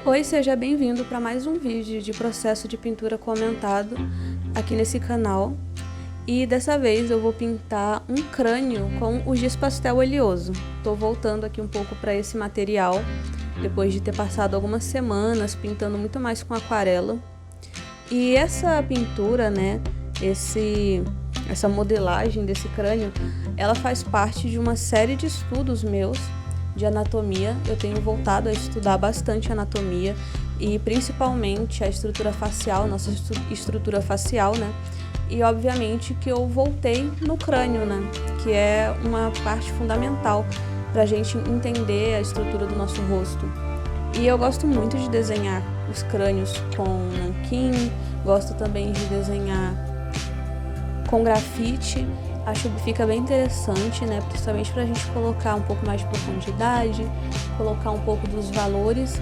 Oi, seja bem-vindo para mais um vídeo de processo de pintura comentado aqui nesse canal. E dessa vez eu vou pintar um crânio com o giz pastel oleoso. Estou voltando aqui um pouco para esse material, depois de ter passado algumas semanas pintando muito mais com aquarela. E essa pintura, essa modelagem desse crânio, ela faz parte de uma série de estudos meus de anatomia. Eu tenho voltado a estudar bastante anatomia e principalmente a estrutura facial, nossa estrutura facial, E obviamente que eu voltei no crânio, Que é uma parte fundamental para a gente entender a estrutura do nosso rosto. E eu gosto muito de desenhar os crânios com nanquim, gosto também de desenhar com grafite. Acho que fica bem interessante, Principalmente para a gente colocar um pouco mais de profundidade, colocar um pouco dos valores.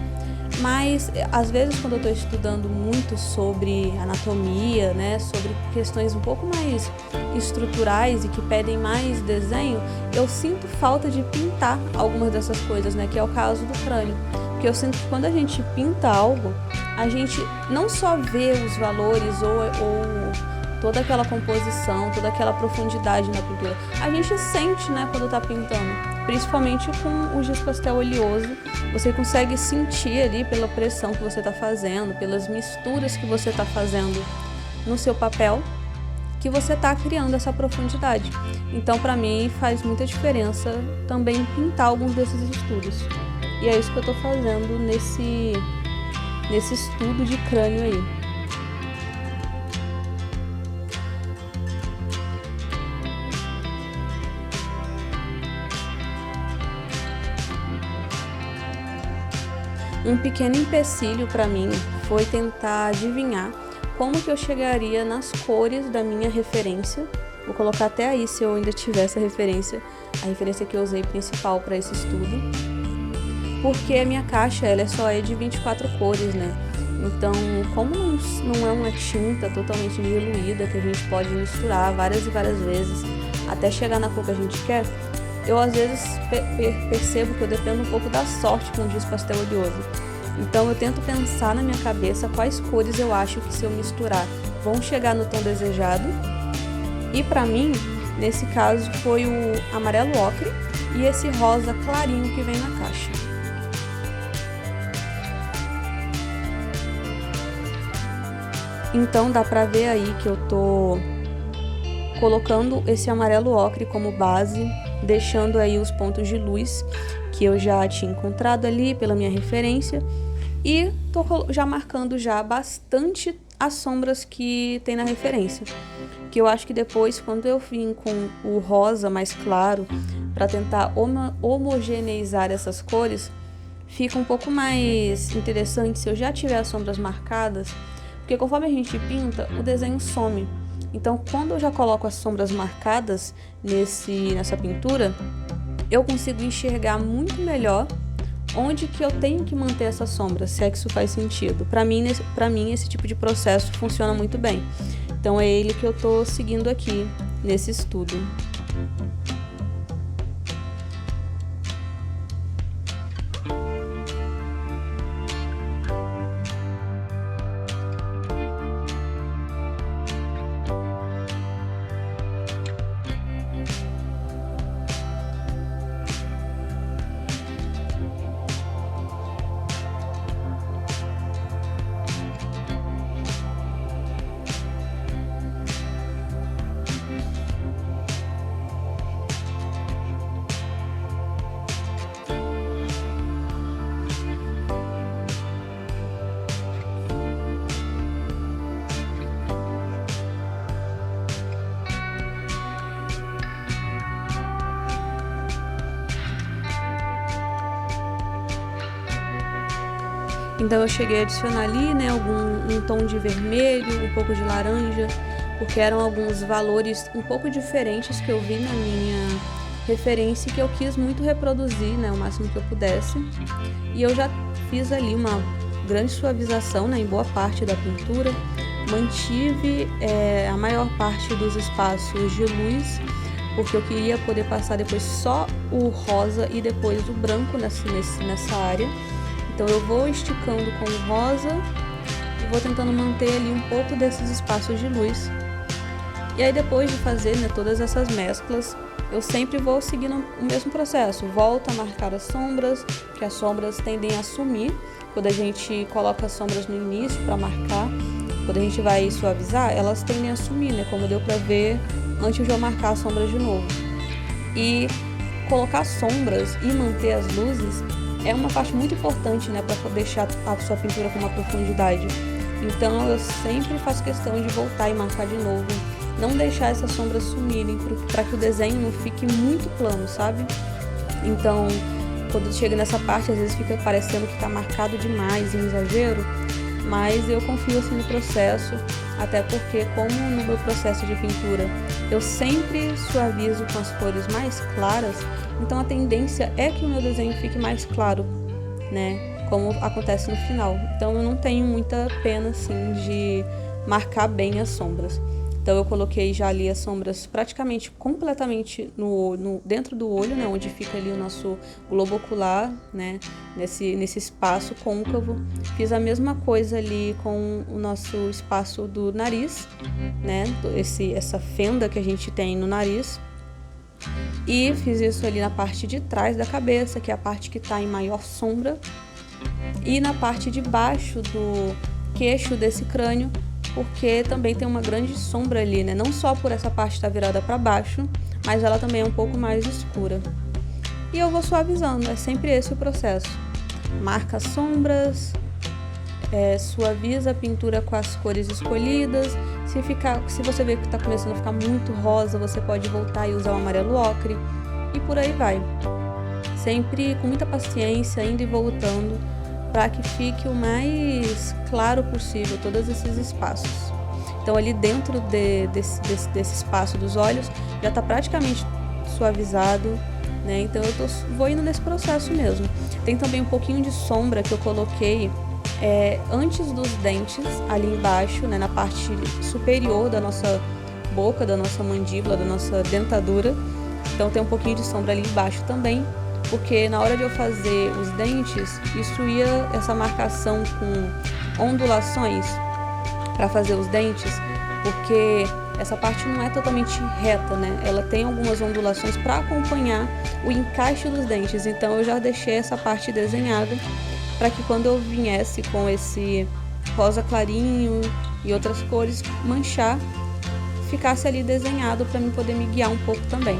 Mas, às vezes, quando eu estou estudando muito sobre anatomia, sobre questões um pouco mais estruturais e que pedem mais desenho, eu sinto falta de pintar algumas dessas coisas, que é o caso do crânio. Porque eu sinto que quando a gente pinta algo, a gente não só vê os valores ou toda aquela composição, toda aquela profundidade na pintura. A gente sente, quando tá pintando, principalmente com o giz pastel oleoso, você consegue sentir ali pela pressão que você tá fazendo, pelas misturas que você tá fazendo no seu papel, que você tá criando essa profundidade. Então, para mim, faz muita diferença também pintar alguns desses estudos. E é isso que eu tô fazendo nesse estudo de crânio aí. Um pequeno empecilho para mim foi tentar adivinhar como que eu chegaria nas cores da minha referência. Vou colocar até aí, se eu ainda tiver essa referência, a referência que eu usei principal para esse estudo. Porque a minha caixa ela só é de 24 cores, Então, como não é uma tinta totalmente diluída, que a gente pode misturar várias e várias vezes até chegar na cor que a gente quer, eu às vezes percebo que eu dependo um pouco da sorte com o giz pastel oleoso. Então eu tento pensar na minha cabeça quais cores eu acho que, se eu misturar, vão chegar no tom desejado. E para mim, nesse caso, foi o amarelo ocre e esse rosa clarinho que vem na caixa. Então dá pra ver aí que eu tô colocando esse amarelo ocre como base, deixando aí os pontos de luz que eu já tinha encontrado ali pela minha referência, e tô já marcando já bastante as sombras que tem na referência, que eu acho que depois, quando eu vim com o rosa mais claro para tentar homogeneizar essas cores, fica um pouco mais interessante se eu já tiver as sombras marcadas, porque conforme a gente pinta, o desenho some. Então, quando eu já coloco as sombras marcadas nessa pintura, eu consigo enxergar muito melhor onde que eu tenho que manter essa sombra, se é que isso faz sentido. Para mim, esse tipo de processo funciona muito bem. Então, é ele que eu estou seguindo aqui nesse estudo. Então eu cheguei a adicionar ali, um tom de vermelho, um pouco de laranja, porque eram alguns valores um pouco diferentes que eu vi na minha referência e que eu quis muito reproduzir, o máximo que eu pudesse. E eu já fiz ali uma grande suavização, em boa parte da pintura, mantive a maior parte dos espaços de luz, porque eu queria poder passar depois só o rosa e depois o branco nessa área. Então eu vou esticando com o rosa e vou tentando manter ali um pouco desses espaços de luz. E aí depois de fazer, né, todas essas mesclas, eu sempre vou seguindo o mesmo processo. Volto a marcar as sombras, que as sombras tendem a sumir quando a gente coloca as sombras no início para marcar. Quando a gente vai suavizar, elas tendem a sumir, né, como deu para ver antes de eu marcar as sombras de novo. E colocar sombras e manter as luzes é uma parte muito importante, né, para deixar a sua pintura com uma profundidade. Então eu sempre faço questão de voltar e marcar de novo, não deixar essas sombras sumirem, para que o desenho não fique muito plano, sabe? Então, quando chega nessa parte, às vezes fica parecendo que está marcado demais, em exagero, mas eu confio assim no processo, até porque como no meu processo de pintura eu sempre suavizo com as cores mais claras, então a tendência é que o meu desenho fique mais claro, né? Como acontece no final. Então eu não tenho muita pena assim de marcar bem as sombras. Então eu coloquei já ali as sombras praticamente completamente dentro do olho, né, onde fica ali o nosso globo ocular, né, nesse espaço côncavo. Fiz a mesma coisa ali com o nosso espaço do nariz, né, essa fenda que a gente tem no nariz. E fiz isso ali na parte de trás da cabeça, que é a parte que está em maior sombra, e na parte de baixo do queixo desse crânio, porque também tem uma grande sombra ali, né? Não só por essa parte estar virada para baixo, mas ela também é um pouco mais escura. E eu vou suavizando, é sempre esse o processo. Marca as sombras, suaviza a pintura com as cores escolhidas. Se você ver que está começando a ficar muito rosa, você pode voltar e usar o amarelo ocre, e por aí vai. Sempre com muita paciência, indo e voltando, para que fique o mais claro possível todos esses espaços. Então ali dentro desse espaço dos olhos já está praticamente suavizado, né? Então eu vou indo nesse processo mesmo. Tem também um pouquinho de sombra que eu coloquei antes dos dentes, ali embaixo, né, na parte superior da nossa boca, da nossa mandíbula, da nossa dentadura. Então tem um pouquinho de sombra ali embaixo também, porque na hora de eu fazer os dentes, essa marcação com ondulações para fazer os dentes, porque essa parte não é totalmente reta, né? Ela tem algumas ondulações para acompanhar o encaixe dos dentes. Então eu já deixei essa parte desenhada para que quando eu viesse com esse rosa clarinho e outras cores manchar, ficasse ali desenhado para mim poder me guiar um pouco também.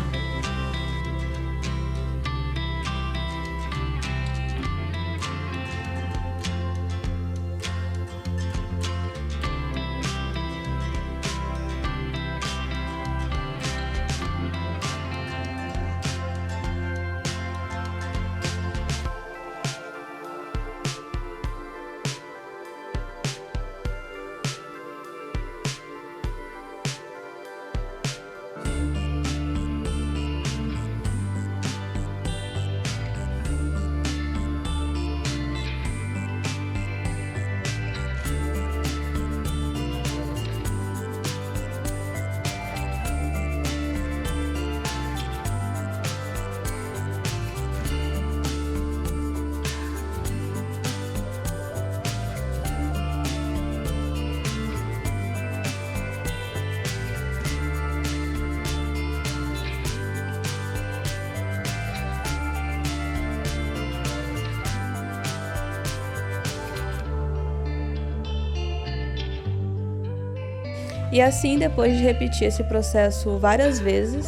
E assim, depois de repetir esse processo várias vezes,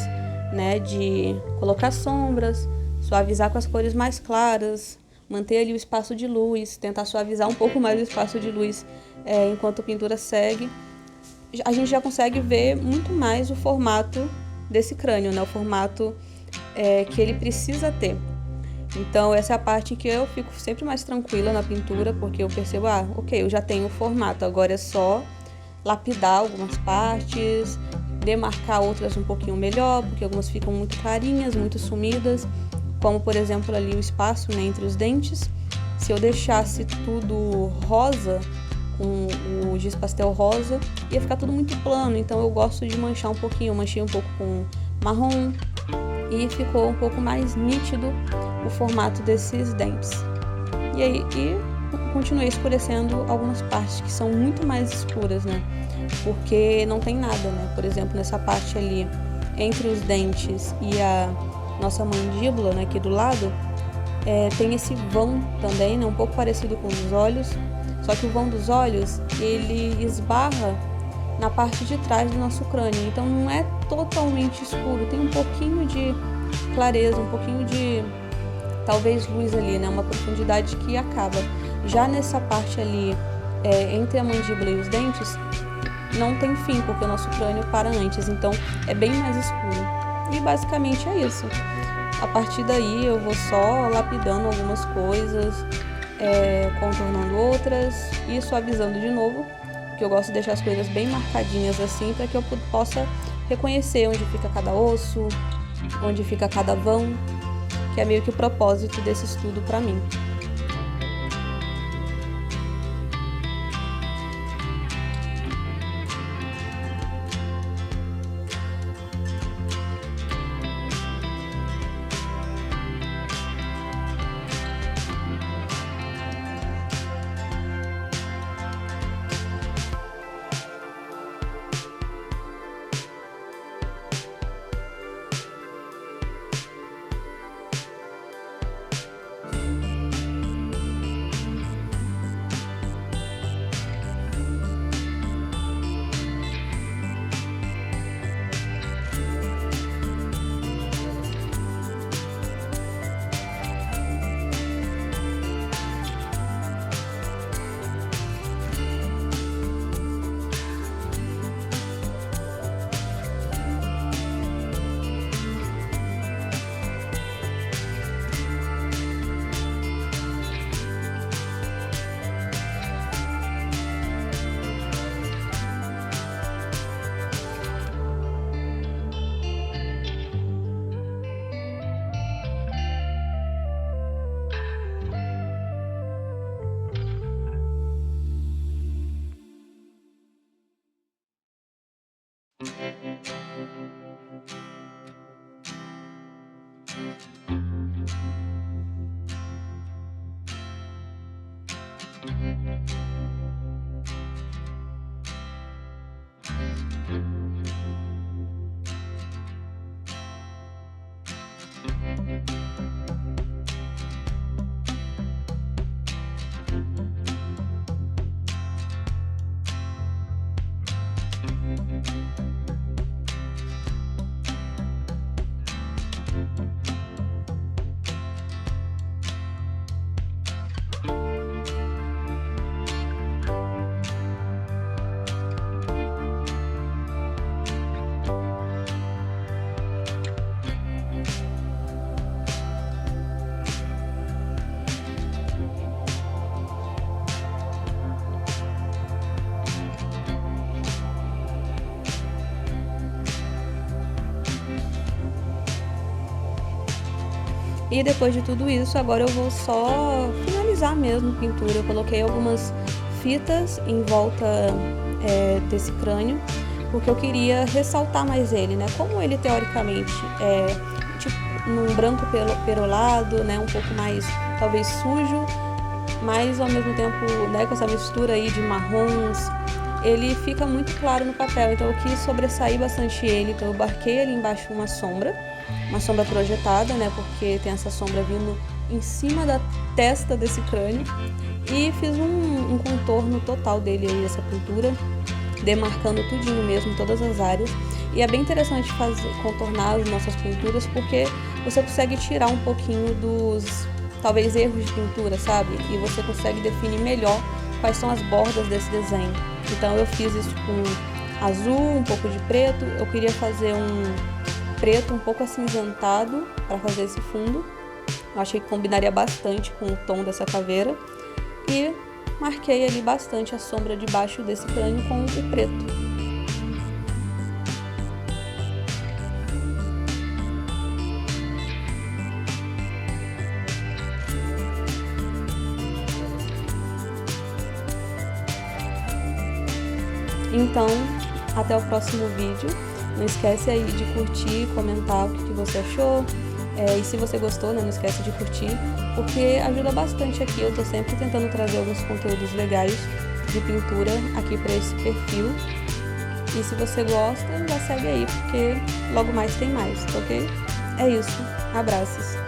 né, de colocar sombras, suavizar com as cores mais claras, manter ali o espaço de luz, tentar suavizar um pouco mais o espaço de luz enquanto a pintura segue, a gente já consegue ver muito mais o formato desse crânio, né, o formato que ele precisa ter. Então essa é a parte que eu fico sempre mais tranquila na pintura, porque eu percebo, ok, eu já tenho o formato, agora é só lapidar algumas partes, demarcar outras um pouquinho melhor, porque algumas ficam muito clarinhas, muito sumidas, como por exemplo ali o espaço, né, entre os dentes. Se eu deixasse tudo rosa, com o giz pastel rosa, ia ficar tudo muito plano, então eu gosto de manchar um pouquinho, eu manchei um pouco com marrom e ficou um pouco mais nítido o formato desses dentes. e continuei escurecendo algumas partes que são muito mais escuras, né? Porque não tem nada, né? Por exemplo, nessa parte ali entre os dentes e a nossa mandíbula, né, aqui do lado, tem esse vão também, né, um pouco parecido com os olhos, só que o vão dos olhos, ele esbarra na parte de trás do nosso crânio, então não é totalmente escuro, tem um pouquinho de clareza, um pouquinho de, talvez, luz ali, né, uma profundidade que acaba. Já nessa parte ali, entre a mandíbula e os dentes, não tem fim, porque o nosso crânio para antes, então é bem mais escuro. E basicamente é isso. A partir daí eu vou só lapidando algumas coisas, contornando outras e suavizando de novo, porque eu gosto de deixar as coisas bem marcadinhas assim, para que eu possa reconhecer onde fica cada osso, onde fica cada vão, que é meio que o propósito desse estudo para mim. E depois de tudo isso, agora eu vou só finalizar mesmo a pintura. Eu coloquei algumas fitas em volta desse crânio, porque eu queria ressaltar mais ele, né? Como ele teoricamente é tipo num branco perolado, né? Um pouco mais, talvez, sujo, mas ao mesmo tempo, né, com essa mistura aí de marrons, ele fica muito claro no papel. Então eu quis sobressair bastante ele, então eu marquei ali embaixo uma sombra projetada, né, porque tem essa sombra vindo em cima da testa desse crânio, e fiz um contorno total dele aí, essa pintura, demarcando tudinho mesmo, todas as áreas. E é bem interessante contornar as nossas pinturas, porque você consegue tirar um pouquinho dos, talvez, erros de pintura, sabe? E você consegue definir melhor quais são as bordas desse desenho. Então eu fiz isso com azul, um pouco de preto. Eu queria fazer um preto um pouco acinzentado para fazer esse fundo. Eu achei que combinaria bastante com o tom dessa caveira. E marquei ali bastante a sombra de baixo desse crânio com o preto. Então, até o próximo vídeo. Não esquece aí de curtir, comentar o que você achou. E se você gostou, né, não esquece de curtir, porque ajuda bastante aqui. Eu tô sempre tentando trazer alguns conteúdos legais de pintura aqui para esse perfil. E se você gosta, já segue aí, porque logo mais tem mais, tá ok? É isso. Abraços.